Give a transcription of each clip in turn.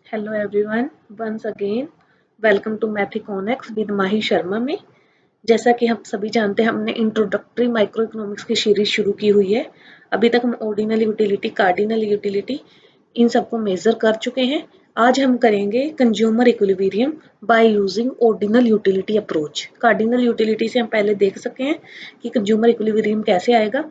Hello everyone, once again welcome to Mathiconics with माही शर्मा में। जैसा कि हम सभी जानते हैं, हमने इंट्रोडक्टरी माइक्रो इकोनॉमिक्स की सीरीज शुरू की हुई है। अभी तक हम ordinal utility, cardinal utility in सबको मेजर कर चुके हैं। आज हम करेंगे consumer equilibrium by using ordinal utility approach. Cardinal utility से हम पहले देख सके हैं कि कंज्यूमर इक्विलिब्रियम कैसे आएगा।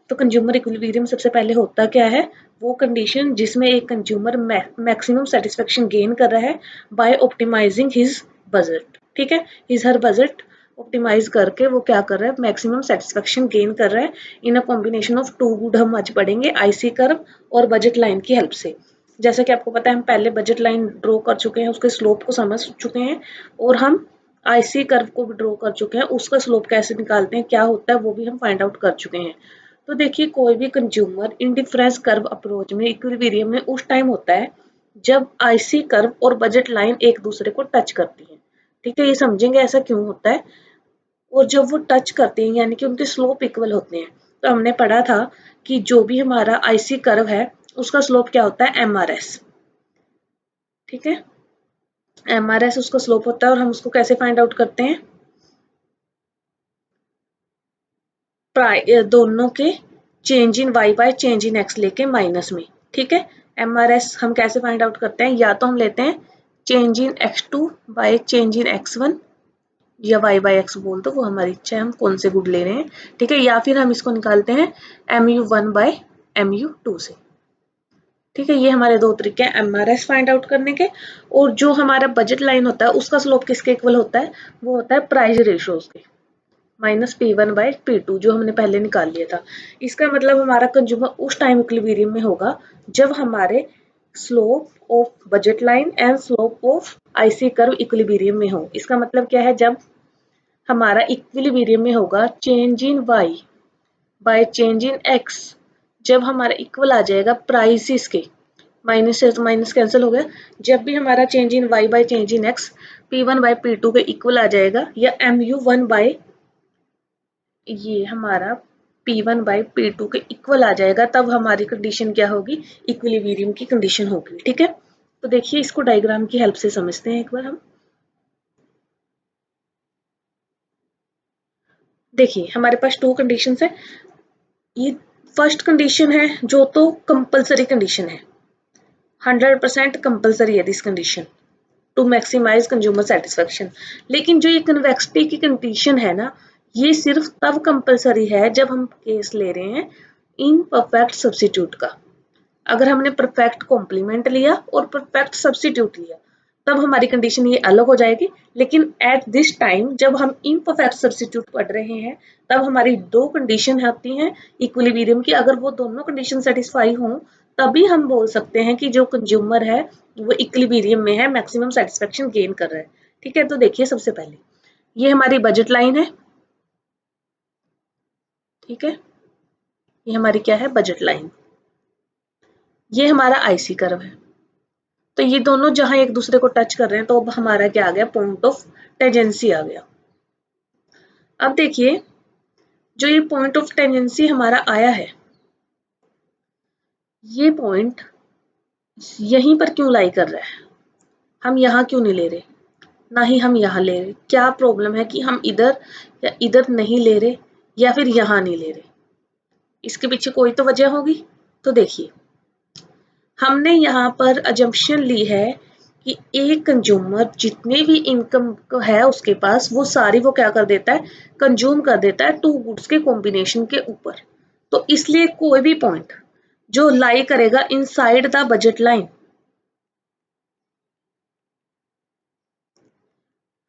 तो कंज्यूमर इक्विलिब्रियम सबसे पहले होता क्या है, वो कंडीशन जिसमें एक कंज्यूमर मैक्सिमम सेटिस्फेक्शन गेन कर रहा है बाय ऑप्टिमाइजिंग हिज बजट। ठीक है, हिज हर बजट ऑप्टिमाइज करके वो क्या कर रहा है, मैक्सिमम सेटिस्फेक्शन गेन कर रहा है in a combination of two good. हम आज पढ़ेंगे आईसी कर्व और बजट लाइन की हेल्प से। जैसा कि आपको पता है, हम पहले बजट लाइन ड्रॉ कर चुके हैं, उसके स्लोप को समझ चुके हैं और हम आईसी कर्व को भी ड्रॉ कर चुके हैं, उसका स्लोप कैसे निकालते हैं, क्या होता है, वो भी हम फाइंड आउट कर चुके हैं। तो देखिए, कोई भी कंज्यूमर इंडिफरेंस कर्व अप्रोच में इक्विलिब्रियम में उस टाइम होता है जब आईसी कर्व और बजट लाइन एक दूसरे को टच करती हैं। ठीक है, ये समझेंगे ऐसा क्यों होता है। और जब वो टच करते हैं यानी कि उनके स्लोप इक्वल होते हैं, तो हमने पढ़ा था कि जो भी हमारा आईसी कर्व है उसका स्लोप क्या होता है, एमआरएस। ठीक है, एमआरएस उसका स्लोप होता है और हम उसको कैसे फाइंड आउट करते हैं, दोनों के change in Y by change in X लेके माइनस में। ठीक है, एमआरएस हम कैसे फाइंड आउट करते हैं, या तो हम लेते हैं change in x2 bye change in x1, या y बाय x बोल दो, वो हमारी इच्छा है हम कौन से गुड ले रहे हैं। ठीक है, या फिर हम इसको निकालते हैं mu1 बाय mu2 से। ठीक है, ये हमारे दो तरीके हैं एमआरएस फाइंड आउट करने के। और जो हमारा बजट लाइन होता है उसका स्लोप किसके इक्वल होता है, वो होता है प्राइस रेशियोज के, माइनस P1 बाय P2 जो हमने पहले निकाल लिया था। इसका मतलब हमारा कंज्यूमर उस टाइम इक्विलिब्रियम में होगा जब हमारे slope of budget line and slope of IC curve equilibrium में हो। इसका मतलब क्या है, जब हमारा इक्विलिब्रियम में होगा change in y by change in x, जब हमारा इक्वल आ जाएगा प्राइसेस के, माइनस से माइनस कैंसिल हो गया, जब भी हमारा change in y by change in x P1 by P2 के इक्वल आ जाएगा, या mu1 बाय ये हमारा P1 बाय P2 के इक्वल आ जाएगा, तब हमारी कंडीशन क्या होगी, इक्विलिब्रियम की कंडीशन होगी। ठीक है, तो देखिए इसको डायग्राम की हेल्प से समझते हैं एक बार हम। देखिए हमारे पास टू कंडीशंस है। ये फर्स्ट कंडीशन है जो तो कंपलसरी कंडीशन है, 100% कंपलसरी है this condition to maximise consumer satisfaction. लेकिन जो ये कन्वेक्सिटी की कंडीशन है ना, ये सिर्फ तब कंपलसरी है जब हम केस ले रहे हैं इन परफेक्ट सब्स्टिट्यूट का। अगर हमने परफेक्ट कॉम्प्लीमेंट लिया और परफेक्ट सब्स्टिट्यूट लिया, तब हमारी कंडीशन ये अलग हो जाएगी। लेकिन एट दिस टाइम जब हम इम्परफेक्ट सब्स्टिट्यूट पढ़ रहे हैं, तब हमारी दो कंडीशन आती हैं इक्विलिब्रियम की। अगर वो दोनों कंडीशन सेटिस्फाई हों, तभी हम बोल सकते हैं कि जो कंज्यूमर है वो इक्विलिब्रियम में है, मैक्सिमम सेटिस्फेक्शन गेन कर रहा है। ठीक है, तो देखिए सबसे पहले ये हमारी बजट लाइन है। ठीक है, ये हमारी क्या है, बजट लाइन। ये हमारा आईसी कर्व है। तो ये दोनों जहां एक दूसरे को टच कर रहे हैं, तो अब हमारा क्या आ गया, पॉइंट ऑफ टेंजेंसी आ गया। अब देखिए, जो ये पॉइंट ऑफ टेंजेंसी हमारा आया है, ये पॉइंट यहीं पर क्यों लाई कर रहा है, हम यहाँ क्यों नहीं ले रहे, ना ही हम यहाँ ले रहे। क्या प्रॉब्लम है कि हम इधर या इधर नहीं ले रहे, या फिर यहाँ नहीं ले रहे, इसके पीछे कोई तो वजह होगी। तो देखिए, हमने यहाँ पर अजम्पशन ली है कि एक कंज्यूमर जितने भी इनकम है उसके पास, वो सारी वो क्या कर देता है, कंज्यूम कर देता है टू गुड्स के कॉम्बिनेशन के ऊपर। तो इसलिए कोई भी पॉइंट जो लाई करेगा इनसाइड द बजट लाइन,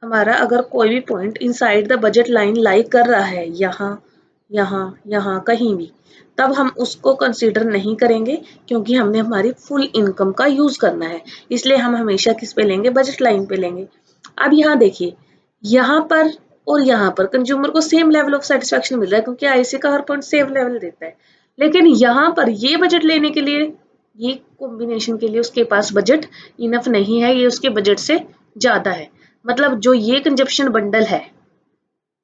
हमारा अगर कोई भी point inside the budget line lie कर रहा है, यहाँ यहाँ यहाँ कहीं भी, तब हम उसको कंसीडर नहीं करेंगे, क्योंकि हमने हमारी फुल इनकम का यूज करना है। इसलिए हम हमेशा किस पे लेंगे, बजट लाइन पे लेंगे। अब यहाँ देखिए, यहाँ पर और यहाँ पर कंज्यूमर को सेम लेवल ऑफ सेटिस्फेक्शन मिल रहा है, क्योंकि आईसी का हर पॉइंट सेम लेवल देता है। लेकिन यहाँ पर ये बजट लेने के लिए, ये कॉम्बिनेशन के लिए उसके पास बजट इनफ नहीं है, ये उसके बजट से ज्यादा है। मतलब जो ये कंजप्शन बंडल है,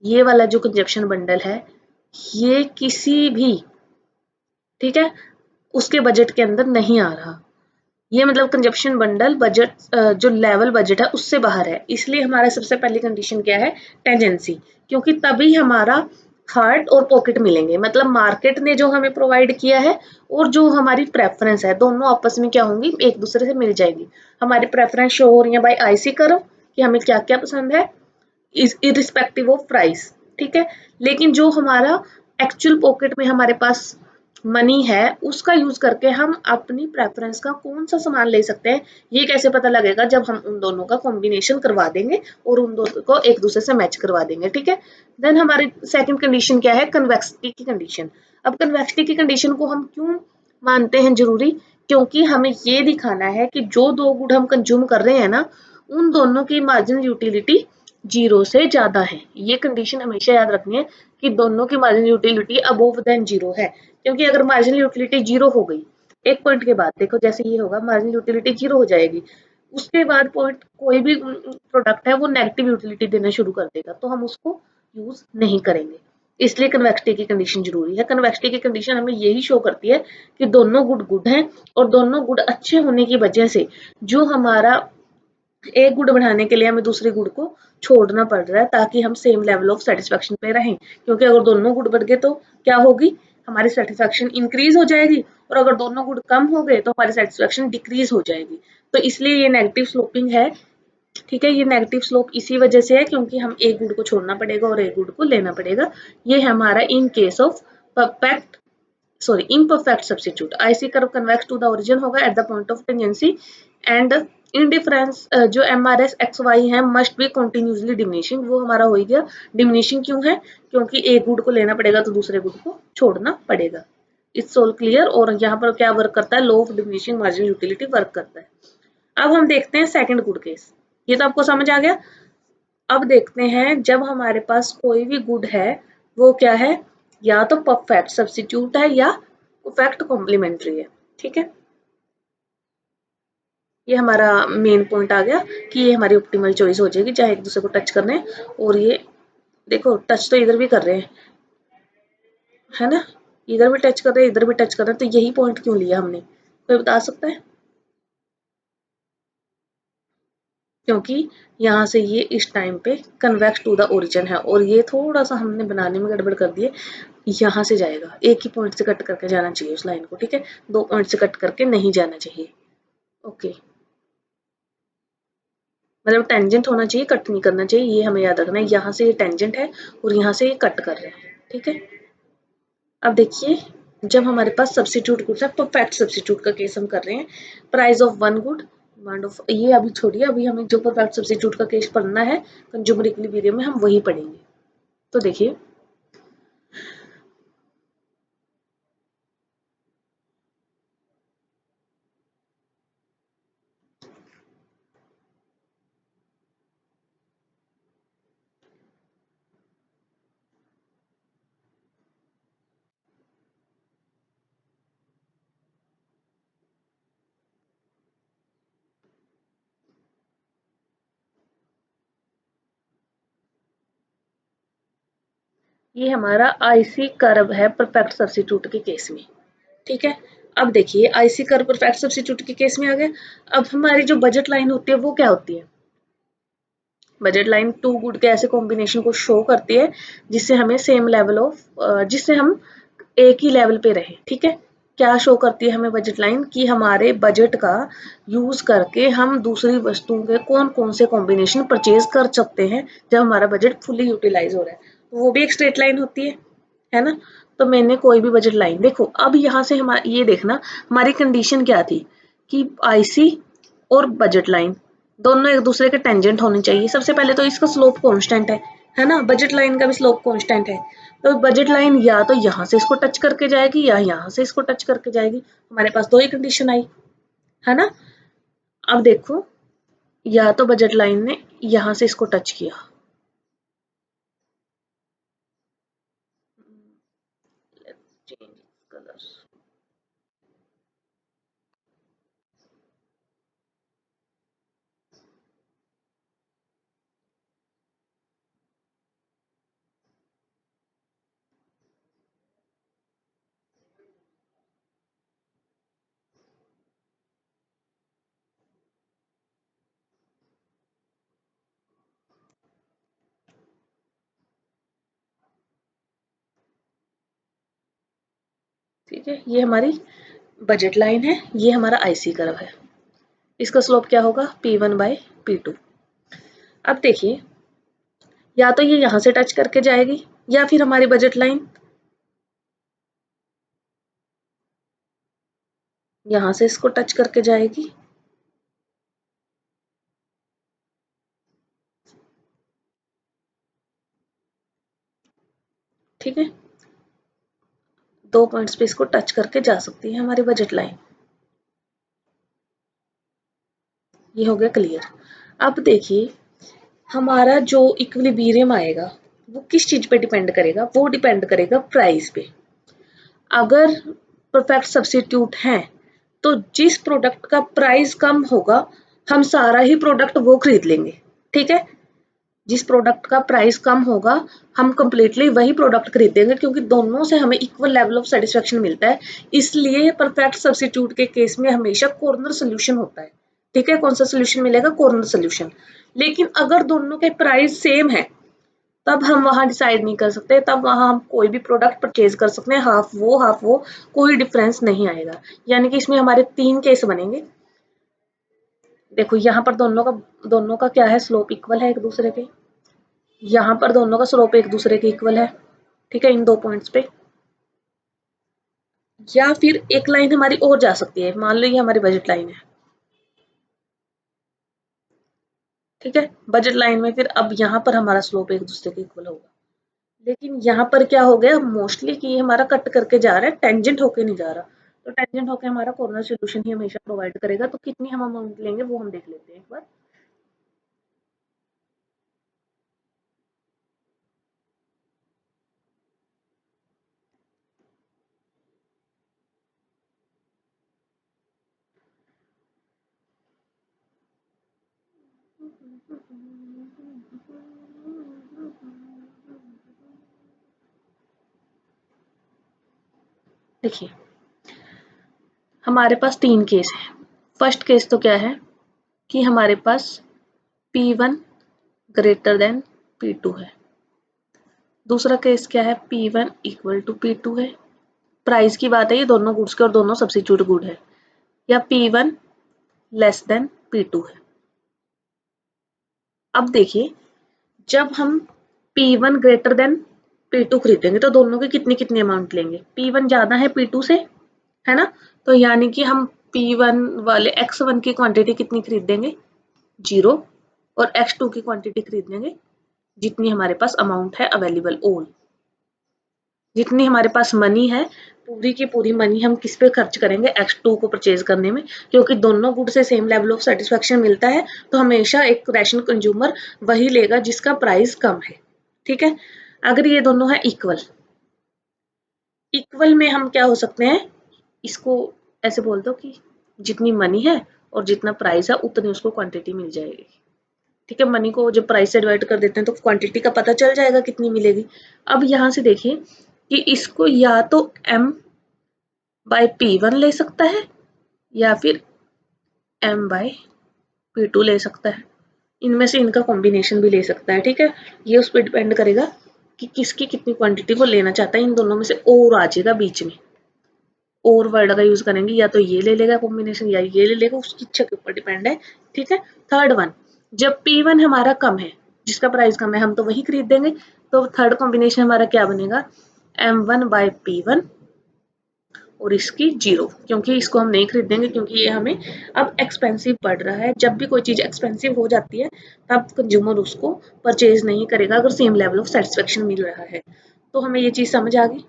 ये वाला जो कंजप्शन बंडल है, ये किसी भी, ठीक है, उसके बजट के अंदर नहीं आ रहा। ये मतलब कंजप्शन बंडल बजट जो लेवल बजट है उससे बाहर है, इसलिए हमारा सबसे पहली कंडीशन क्या है, टेंजेंसी, क्योंकि तभी हमारा हार्ट और पॉकेट मिलेंगे, मतलब मार्केट ने जो हमें प्रोवाइड किया है और जो हमारी प्रेफरेंस है दोनों आपस में क्या होंगी, एक दूसरे से मिल जाएगी। हमारी प्रेफरेंस शो हो रही है बाई आईसी कर्व कि हमें क्या क्या पसंद है इरिस्पेक्टिव ऑफ प्राइस, ठीक है। लेकिन जो हमारा एक्चुअल पॉकेट में हमारे पास मनी है उसका यूज करके हम अपनी प्रेफरेंस का कौन सा सामान ले सकते हैं, ये कैसे पता लगेगा, जब हम उन दोनों का कॉम्बिनेशन करवा देंगे और उन दोनों को एक दूसरे से मैच करवा देंगे, ठीक है। देन हमारी सेकंड कंडीशन क्या है, कन्वेक्सिटी की कंडीशन। अब कन्वेक्सिटी की कंडीशन को हम क्यों मानते हैं जरूरी, क्योंकि हमें ये दिखाना है कि जो दो गुड हम कंज्यूम कर रहे हैं ना, उन दोनों की मार्जिनल यूटिलिटी जीरो से ज्यादा है। ये कंडीशन हमेशा याद रखनी है कि दोनों की marginal utility above than zero है, क्योंकि अगर मार्जिनल यूटिलिटी जीरो हो गई एक पॉइंट के बाद, देखो जैसे ये होगा मार्जिनल यूटिलिटी जीरो हो जाएगी, उसके बाद पॉइंट कोई भी प्रोडक्ट है वो नेगेटिव यूटिलिटी देना शुरू कर देगा, तो हम उसको यूज नहीं करेंगे। इसलिए कन्वेक्सिटी की कंडीशन जरूरी है। कन्वेक्सिटी की कंडीशन हमें यही शो करती है कि दोनों गुड गुड हैं और दोनों गुड अच्छे होने की वजह से जो हमारा एक गुड बढ़ाने के लिए हमें दूसरे गुड को छोड़ना पड़ रहा है ताकि हम सेम लेवल ऑफ सेटिस्फेक्शन पे रहें, क्योंकि अगर दोनों गुड बढ़ गए तो क्या होगी, हमारी सेटिस्फेक्शन इंक्रीज हो जाएगी, और अगर दोनों गुड कम हो गए तो हमारी सेटिस्फेक्शन डिक्रीज हो जाएगी। तो इसलिए ये नेगेटिव स्लोपिंग है, ठीक है। ये नेगेटिव स्लोप इसी वजह से है क्योंकि हम एक गुड को छोड़ना पड़ेगा और एक गुड को लेना पड़ेगा। ये हमारा in case of perfect imperfect substitute। IC curve convex to the origin होगा at the point of tangency and indifference जो MRS XY है must be continuously diminishing, वो हमारा हो गया diminishing। क्यों है, क्योंकि एक गुड को लेना पड़ेगा तो दूसरे गुड को छोड़ना पड़ेगा। It's all clear. और यहाँ पर क्या वर्क करता है, law of diminishing marginal utility work करता है। अब हम देखते हैं सेकंड गुड केस, ये तो आपको समझ आ गया। अब देखते हैं जब हमारे पास कोई भी गुड है वो क्या है, या तो परफेक्ट सब्स्टिट्यूट है या परफेक्ट कॉम्प्लीमेंट्री है, ठीक है। ये हमारा मेन पॉइंट आ गया कि ये हमारी ऑप्टिमल चॉइस हो जाएगी, चाहे एक दूसरे को टच करने, और ये देखो टच तो इधर भी कर रहे हैं, है ना, इधर भी टच कर रहे हैं इधर भी टच कर रहे हैं, तो यही पॉइंट क्यों लिया हमने, कोई बता सकता है। क्योंकि यहाँ से ये इस टाइम पे कन्वेक्स टू द ओरिजिन है, और ये थोड़ा सा हमने बनाने में गड़बड़ कर दिए, यहाँ से जाएगा, एक ही पॉइंट से कट करके जाना चाहिए उस लाइन को, ठीक है, दो पॉइंट से कट करके नहीं जाना चाहिए। ओके, मतलब टेंजेंट होना चाहिए, कट नहीं करना चाहिए, ये हमें याद रखना है। यहाँ से ये टेंजेंट है और यहाँ से ये कट कर रहे हैं, ठीक है। अब देखिए जब हमारे पास सब्स्टिट्यूट गुड है, परफेक्ट सब्स्टिट्यूट का केस हम कर रहे हैं, price of one good demand of, ये अभी छोड़िए, अभी हमें जो परफेक्ट सब्स्टिट्यूट का केस पढ़ना है कंज्यूमर इक्विलिब्रियम में, हम वही पढ़ेंगे। तो देखिए ये हमारा आईसी कर्व है परफेक्ट सब्स्टिट्यूट के केस में, ठीक है। अब देखिए आईसी कर्व परफेक्ट सब्स्टिट्यूट के केस में आ गया। अब हमारी जो बजट लाइन होती है वो क्या होती है, बजट लाइन टू गुड के ऐसे कॉम्बिनेशन को शो करती है जिससे हमें सेम लेवल ऑफ, जिससे हम एक ही लेवल पे रहे, ठीक है। क्या शो करती है हमें बजट लाइन, कि हमारे बजट का यूज करके हम दूसरी वस्तुओं के कौन कौन से कॉम्बिनेशन परचेज कर सकते हैं जब हमारा बजट फुली यूटिलाइज हो रहा है, तो वो भी एक स्ट्रेट लाइन होती है ना। तो मैंने कोई भी बजट लाइन देखो, अब यहाँ से हम ये देखना हमारी कंडीशन क्या थी, कि आईसी और बजट लाइन दोनों एक दूसरे के टेंजेंट होने चाहिए। सबसे पहले तो इसका स्लोप कांस्टेंट है ना, बजट लाइन का भी स्लोप कांस्टेंट है, तो बजट लाइन या तो यहाँ से इसको टच करके जाएगी या यहाँ से इसको टच करके जाएगी, हमारे पास दो ही कंडीशन आई, है ना। अब देखो या तो बजट लाइन ने यहाँ से इसको टच किया, चेंज कलर्स, ठीक है, ये हमारी बजट लाइन है, ये हमारा आईसी कर्व है। इसका स्लोप क्या होगा, P1/P2। अब देखिए, या तो ये यहां से टच करके जाएगी या फिर हमारी बजट लाइन यहां से इसको टच करके जाएगी। ठीक है, 2 पॉइंट्स पे इसको टच करके जा सकती है हमारी बजट लाइन। ये हो गया क्लियर। अब देखिए, हमारा जो इक्विलिब्रियम आएगा वो किस चीज पे डिपेंड करेगा, वो डिपेंड करेगा प्राइस पे। अगर परफेक्ट सब्स्टिट्यूट है तो जिस प्रोडक्ट का प्राइस कम होगा हम सारा ही प्रोडक्ट वो खरीद लेंगे। ठीक है, जिस प्रोडक्ट का प्राइस कम होगा हम कंप्लीटली वही प्रोडक्ट खरीदेंगे, क्योंकि दोनों से हमें इक्वल लेवल ऑफ सेटिस्फेक्शन मिलता है। इसलिए परफेक्ट सब्स्टिट्यूट के केस में हमेशा कॉर्नर सोल्यूशन होता है। ठीक है, कौन सा सोल्यूशन मिलेगा, कॉर्नर सोल्यूशन। लेकिन अगर दोनों के प्राइस सेम है तब हम वहां डिसाइड नहीं कर सकते, तब वहां हम कोई भी प्रोडक्ट परचेज कर सकते हैं, हाफ वो, कोई डिफरेंस नहीं आएगा। यानी कि इसमें हमारे 3 केस बनेंगे। देखो, यहाँ पर दोनों का क्या है, स्लोप इक्वल है एक दूसरे के। यहाँ पर दोनों का स्लोप एक दूसरे के इक्वल है। ठीक है, इन 2 पॉइंट्स पे। या फिर एक लाइन हमारी और जा सकती है, मान लो ये हमारी बजट लाइन है। ठीक है, बजट लाइन में फिर अब यहाँ पर हमारा स्लोप एक दूसरे के इक्वल होगा। लेकिन यहाँ पर क्या हो गया मोस्टली कि ये हमारा कट करके जा रहा है, टेंजेंट होके नहीं जा रहा। तो टेंजेंट होके हमारा कॉर्नर सोल्यूशन ही हमेशा प्रोवाइड करेगा। तो कितनी हम अमाउंट लेंगे वो हम देख लेते हैं एक बार। देखिए, हमारे पास 3 केस है। फर्स्ट केस तो क्या है कि हमारे पास P1 ग्रेटर देन P2 है। दूसरा केस क्या है, P1 इक्वल टू P2 है। प्राइस की बात है, ये दोनों गुड्स के और दोनों सब्स्टिट्यूट गुड है। या P1 लेस देन P2 है। अब देखिए, जब हम P1 ग्रेटर देन P2 खरीदेंगे तो दोनों की कितनी कितनी अमाउंट लेंगे, P1 ज्यादा है P2 से, है ना। तो यानी कि हम P1 वाले X1 की क्वांटिटी कितनी खरीदेंगे, 0, और X2 की क्वांटिटी खरीदेंगे जितनी हमारे पास अमाउंट है अवेलेबल ऑल। जितनी हमारे पास मनी है, पूरी की पूरी मनी हम किस पे खर्च करेंगे, X2 को परचेज करने में। क्योंकि दोनों गुड से सेम लेवल ऑफ सेटिस्फेक्शन मिलता है, तो हमेशा एक रैशनल कंज्यूमर वही लेगा जिसका प्राइस कम है। ठीक है, अगर ये दोनों है इक्वल, इक्वल में हम क्या हो सकते हैं, इसको ऐसे बोल दो कि जितनी मनी है और जितना प्राइस है उतनी उसको क्वांटिटी मिल जाएगी। ठीक है, मनी को जब प्राइस से डिवाइड कर देते हैं तो क्वांटिटी का पता चल जाएगा कितनी मिलेगी। अब यहाँ से देखिए कि इसको या तो M/P1 ले सकता है या फिर M/P2 ले सकता है। इनमें से इनका कॉम्बिनेशन भी ले सकता है। ठीक है, ये उस पर डिपेंड करेगा कि किसकी कितनी क्वांटिटी वो लेना चाहता है। इन दोनों में से और आ जाएगा बीच में, और वर्ड का यूज करेंगे, या तो ये ले लेगा कॉम्बिनेशन या ये ले लेगा, उसकी इच्छा के ऊपर डिपेंड है। ठीक है, थर्ड वन, जब P1 हमारा कम है, जिसका प्राइस कम है हम तो वही खरीदेंगे। तो थर्ड कॉम्बिनेशन हमारा क्या बनेगा, M1/P1 और इसकी 0, क्योंकि इसको हम नहीं खरीदेंगे क्योंकि ये हमें अब एक्सपेंसिव पड़ रहा है। जब भी कोई चीज़ एक्सपेंसिव हो जाती है तब कंज्यूमर उसको परचेज नहीं करेगा अगर सेम लेवल ऑफ सेटिस्फेक्शन मिल रहा है। तो हमें ये चीज़ समझ आ गई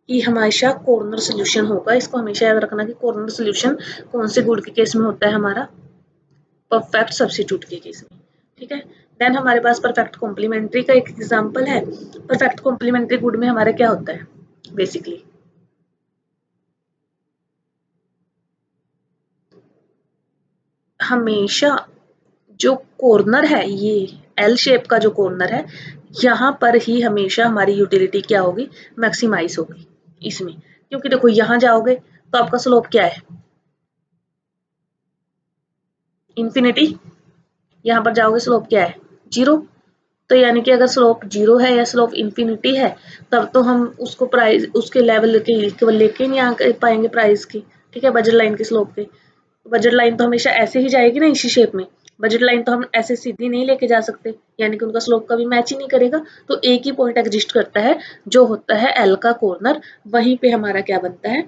कि हमेशा कॉर्नर सोल्यूशन होगा। इसको हमेशा याद रखना कि कॉर्नर सोल्यूशन कौन से गुड के केस में होता है, हमारा परफेक्ट सब्स्टिट्यूट के केस में। ठीक है, देन हमारे पास परफेक्ट कॉम्प्लीमेंट्री का एक एग्जांपल है। परफेक्ट कॉम्प्लीमेंट्री गुड में हमारा क्या होता है, बेसिकली हमेशा जो कॉर्नर है, ये एल शेप का जो कॉर्नर है, यहाँ पर ही हमेशा हमारी यूटिलिटी क्या होगी, मैक्सिमाइज होगी इसमें। क्योंकि देखो यहाँ जाओगे तो आपका स्लोप क्या है, इंफिनिटी। यहाँ पर जाओगे स्लोप क्या है, 0। तो यानी कि अगर स्लोप 0 है या स्लोप इंफिनिटी है तब तो हम उसको प्राइस उसके लेवल के इक्वल लेके नहीं आ पाएंगे प्राइस की, ठीक है, बजट लाइन की स्लोप के। बजट लाइन तो हमेशा ऐसे ही जाएगी ना इसी शेप में, बजट लाइन तो हम ऐसे सीधी नहीं लेके जा सकते, यानी कि उनका स्लोप कभी मैच ही नहीं करेगा। तो एक ही पॉइंट एग्जिस्ट करता है जो होता है एल का कॉर्नर, वहीं पे हमारा क्या बनता है,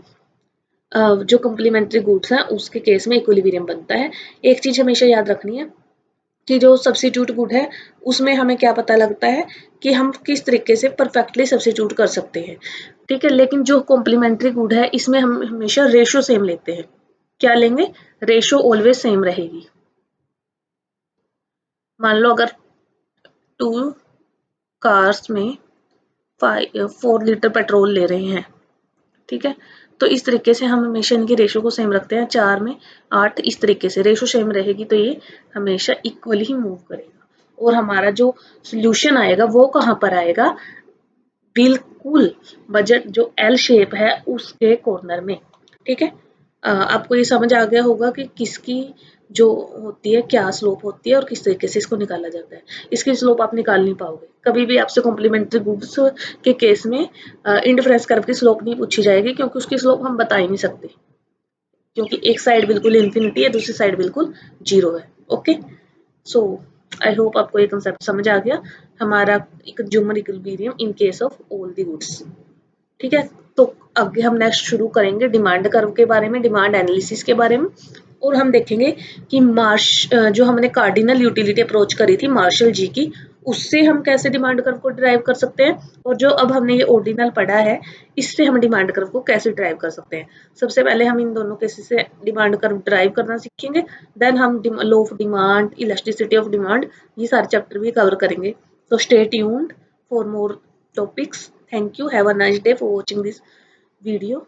जो कम्प्लीमेंट्री गुड्स हैं उसके केस में इक्विलिब्रियम बनता है। एक चीज हमेशा याद रखनी है कि जो सब्स्टिट्यूट गुड है उसमें हमें क्या पता लगता है कि हम किस तरीके से परफेक्टली सब्स्टिट्यूट कर सकते हैं, ठीक है। लेकिन जो कॉम्प्लीमेंट्री गुड है इसमें हम हमेशा रेशो सेम लेते हैं। क्या लेंगे, रेशो ऑलवेज सेम रहेगी। मान लो अगर 2 कार्स में 4 लीटर पेट्रोल ले रहे हैं, ठीक है, तो इस तरीके से हम हमेशा इनकी रेशो को सेम रखते हैं, 4 में 8, इस तरीके से रेशो सेम रहेगी तो ये हमेशा इक्वली ही मूव करेगा। और हमारा जो सोल्यूशन आएगा वो कहाँ पर आएगा, बिल्कुल बजट जो एल शेप है उसके कॉर्नर में, ठीक है। आपको ये समझ आ गया होगा कि किसकी जो होती है क्या स्लोप होती है और किस तरीके से इसको निकाला जाता है। इसकी स्लोप आप निकाल नहीं पाओगे कभी भी, आपसे कॉम्प्लीमेंट्री गुड्स के केस में इंडिफरेंस कर्व की स्लोप नहीं पूछी जाएगी क्योंकि उसकी स्लोप हम बता ही नहीं सकते, क्योंकि एक साइड बिल्कुल इंफिनिटी है, दूसरी साइड बिल्कुल 0 है। ओके, सो आई होप आपको ये कंसेप्ट समझ आ गया, हमारा consumer equilibrium in case of all the goods, ठीक है। तो आगे हम नेक्स्ट शुरू करेंगे डिमांड कर्व के बारे में, डिमांड एनालिसिस के बारे में, और हम देखेंगे कि जो हमने कार्डिनल यूटिलिटी अप्रोच करी थी मार्शल जी की, उससे हम कैसे डिमांड कर्व को ड्राइव कर सकते हैं, और जो अब हमने ये ऑर्डिनल पढ़ा है इससे हम डिमांड कर्व को कैसे ड्राइव कर सकते हैं। सबसे पहले हम इन दोनों केसेस से डिमांड कर्व ड्राइव करना सीखेंगे, देन हम law of demand, elasticity of demand, ये सारे चैप्टर भी कवर करेंगे। तो stay tuned for more topics. Thank you. Have a nice day for watching this video.